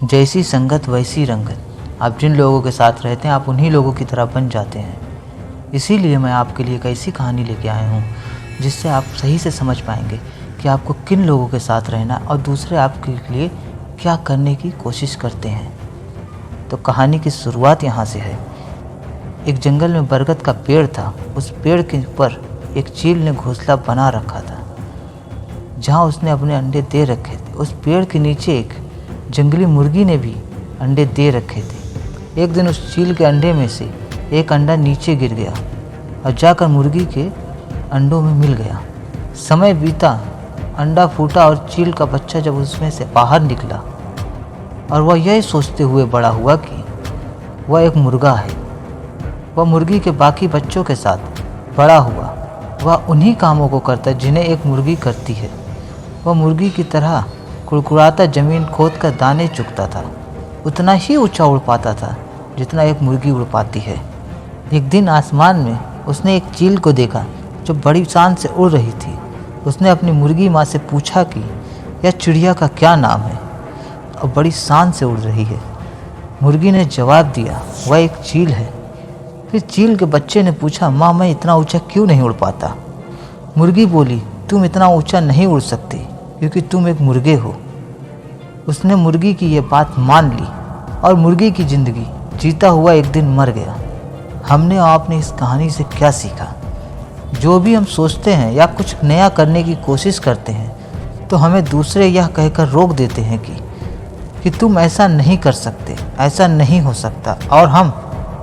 जैसी संगत वैसी रंगत। आप जिन लोगों के साथ रहते हैं आप उन्हीं लोगों की तरह बन जाते हैं। इसीलिए मैं आपके लिए एक ऐसी कहानी लेके आया हूँ जिससे आप सही से समझ पाएंगे कि आपको किन लोगों के साथ रहना और दूसरे आपके लिए क्या करने की कोशिश करते हैं। तो कहानी की शुरुआत यहाँ से है। एक जंगल में बरगद का पेड़ था। उस पेड़ के ऊपर एक चील ने घोंसला बना रखा था जहाँ उसने अपने अंडे दे रखे थे। उस पेड़ के नीचे एक जंगली मुर्गी ने भी अंडे दे रखे थे। एक दिन उस चील के अंडे में से एक अंडा नीचे गिर गया और जाकर मुर्गी के अंडों में मिल गया। समय बीता, अंडा फूटा और चील का बच्चा जब उसमें से बाहर निकला और वह यही सोचते हुए बड़ा हुआ कि वह एक मुर्गा है। वह मुर्गी के बाकी बच्चों के साथ बड़ा हुआ। वह उन्हीं कामों को करता है जिन्हें एक मुर्गी करती है। वह मुर्गी की तरह कुड़कुड़ाता ज़मीन खोद कर दाने चुगता था। उतना ही ऊंचा उड़ पाता था जितना एक मुर्गी उड़ पाती है। एक दिन आसमान में उसने एक चील को देखा जो बड़ी शान से उड़ रही थी। उसने अपनी मुर्गी माँ से पूछा कि यह चिड़िया का क्या नाम है और बड़ी शान से उड़ रही है। मुर्गी ने जवाब दिया, वह एक चील है। फिर चील के बच्चे ने पूछा, माँ मैं इतना ऊंचा क्यों नहीं उड़ पाता। मुर्गी बोली, तुम इतना ऊंचा नहीं उड़ सकती क्योंकि तुम एक मुर्गे हो। उसने मुर्गी की यह बात मान ली और मुर्गी की ज़िंदगी जीता हुआ एक दिन मर गया। हमने और आपने इस कहानी से क्या सीखा? जो भी हम सोचते हैं या कुछ नया करने की कोशिश करते हैं तो हमें दूसरे यह कहकर रोक देते हैं कि तुम ऐसा नहीं कर सकते, ऐसा नहीं हो सकता, और हम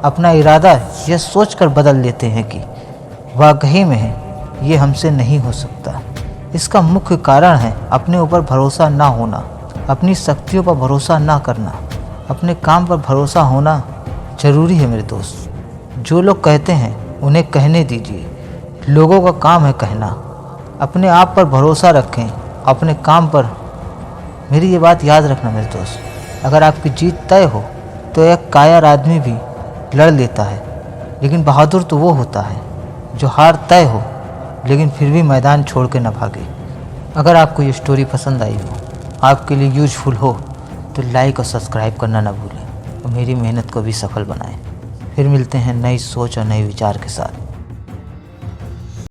अपना इरादा यह सोचकर बदल लेते हैं कि वाकई में ये हमसे नहीं हो सकता। इसका मुख्य कारण है अपने ऊपर भरोसा ना होना, अपनी शक्तियों पर भरोसा ना करना। अपने काम पर भरोसा होना ज़रूरी है मेरे दोस्त। जो लोग कहते हैं उन्हें कहने दीजिए। लोगों का काम है कहना। अपने आप पर भरोसा रखें, अपने काम पर। मेरी ये बात याद रखना मेरे दोस्त, अगर आपकी जीत तय हो तो एक कायर आदमी भी लड़ लेता है, लेकिन बहादुर तो वो होता है जो हार तय हो लेकिन फिर भी मैदान छोड़ के न भागे। अगर आपको ये स्टोरी पसंद आई हो, आपके लिए यूजफुल हो, तो लाइक और सब्सक्राइब करना ना भूलें और मेरी मेहनत को भी सफल बनाएं। फिर मिलते हैं नई सोच और नए विचार के साथ।